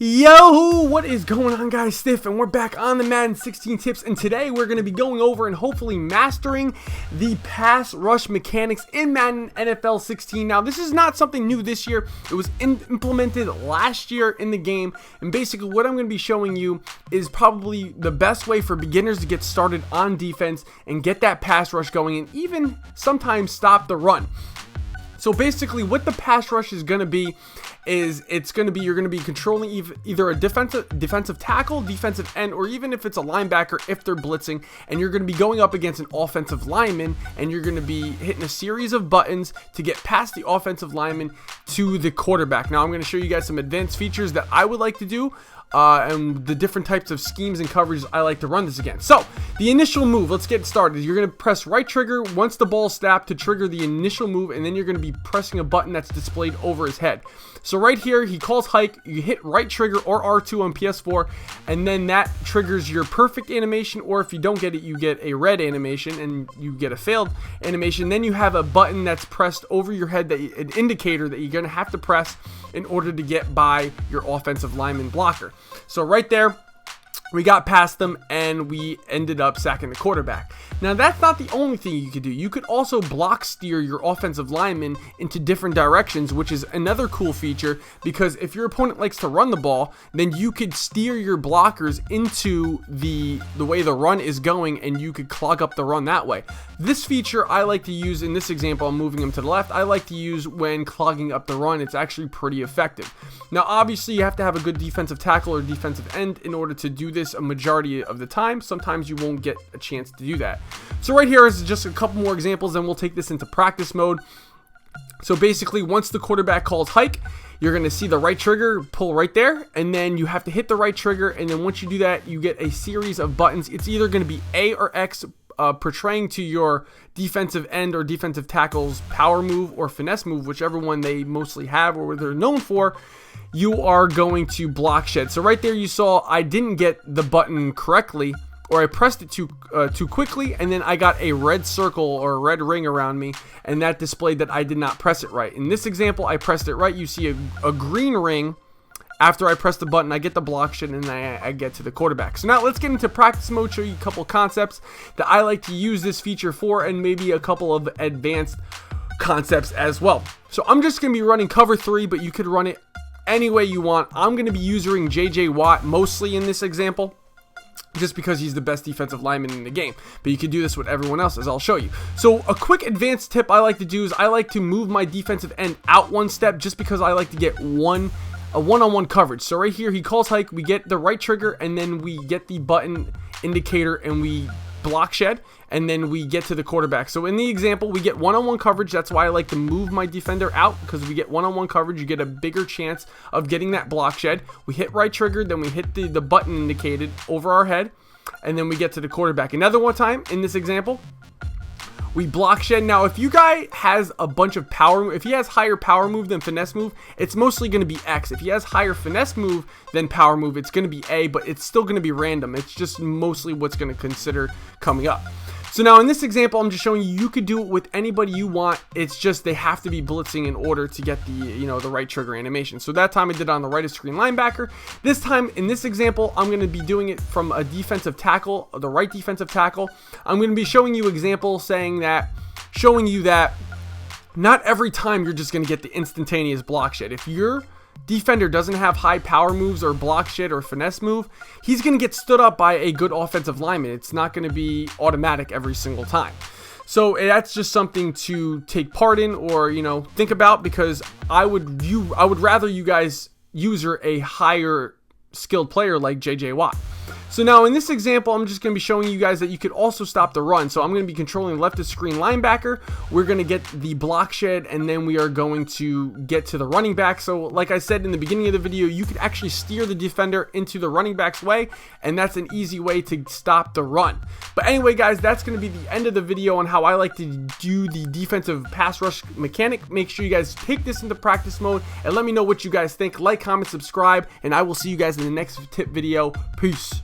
Yo, what is going on, guys? Stiff, and we're back on the Madden 16 tips, and today we're going to be going over and hopefully mastering the pass rush mechanics in Madden NFL 16. Now, this is not something new this year. It was implemented last year in the game, and basically what I'm going to be showing you is probably the best way for beginners to get started on defense and get that pass rush going, and even sometimes stop the run. So basically what the pass rush is going to be is you're going to be controlling either a defensive tackle, defensive end, or even if it's a linebacker if they're blitzing, and you're going to be going up against an offensive lineman, and you're going to be hitting a series of buttons to get past the offensive lineman to the quarterback. Now I'm going to show you guys some advanced features that I would like to do, and the different types of schemes and coverages I like to run this against. So the initial move, let's get started. You're going to press right trigger once the ball's snapped to trigger the initial move, and then you're going to be pressing a button that's displayed over his head. So right here, he calls hike, you hit right trigger or R2 on PS4, and then that triggers your perfect animation, or if you don't get it, you get a red animation and you get a failed animation. Then you have a button that's pressed over your head, an indicator that you're going to have to press in order to get by your offensive lineman blocker. So right there, we got past them and we ended up sacking the quarterback. Now that's not the only thing you could do. You could also block steer your offensive lineman into different directions, which is another cool feature, because if your opponent likes to run the ball, then you could steer your blockers into the way the run is going, and you could clog up the run that way. This feature I like to use in this example. I'm moving him to the left. I like to use when clogging up the run. It's actually pretty effective. Now obviously you have to have a good defensive tackle or defensive end in order to do this a majority of the time. Sometimes you won't get a chance to do that. So right here is just a couple more examples, and we'll take this into practice mode. So basically, once the quarterback calls hike, you're going to see the right trigger pull right there, and then you have to hit the right trigger, and then once you do that, you get a series of buttons. It's either going to be A or X, portraying to your defensive end or defensive tackle's power move or finesse move, whichever one they mostly have or what they're known for. You are going to block shed. So right there you saw I didn't get the button correctly, or I pressed it too quickly, and then I got a red circle or a red ring around me, and that displayed that I did not press it right. In this example, I pressed it right. You see a green ring after I press the button. I get the block shed, and I get to the quarterback. So now let's get into practice mode, show you a couple concepts that I like to use this feature for, and maybe a couple of advanced concepts as well. So I'm just going to be running cover 3, but you could run it any way you want. I'm going to be using J.J. Watt mostly in this example, just because he's the best defensive lineman in the game. But you can do this with everyone else, as I'll show you. So a quick advanced tip I like to do is I like to move my defensive end out one step, just because I like to get a one-on-one coverage. So right here, he calls hike, we get the right trigger, and then we get the button indicator, and we block shed, and then we get to the quarterback. So in the example, we get one-on-one coverage. That's why I like to move my defender out, because we get one-on-one coverage. You get a bigger chance of getting that block shed. We hit right trigger, then we hit the button indicated over our head, and then we get to the quarterback. Another one time in this example, we block shed. Now, if you guy has a bunch of power, if he has higher power move than finesse move, it's mostly going to be X. If he has higher finesse move than power move, it's going to be A, but it's still going to be random. It's just mostly what's going to consider coming up. So now in this example, I'm just showing you could do it with anybody you want. It's just they have to be blitzing in order to get the right trigger animation. So that time I did it on the right of screen linebacker. This time in this example, I'm going to be doing it from a defensive tackle, the right defensive tackle. I'm going to be showing you examples showing you that not every time you're just going to get the instantaneous block shed. If your defender doesn't have high power moves or block shed or finesse move, he's going to get stood up by a good offensive lineman. It's not going to be automatic every single time. So that's just something to take part in, or think about, because I would rather you guys use a higher skilled player like J.J. Watt. So now in this example, I'm just going to be showing you guys that you could also stop the run. So I'm going to be controlling left of screen linebacker. We're going to get the block shed, and then we are going to get to the running back. So like I said in the beginning of the video, you could actually steer the defender into the running back's way, and that's an easy way to stop the run. But anyway, guys, that's going to be the end of the video on how I like to do the defensive pass rush mechanic. Make sure you guys take this into practice mode and let me know what you guys think. Like, comment, subscribe, and I will see you guys in the next tip video. Peace.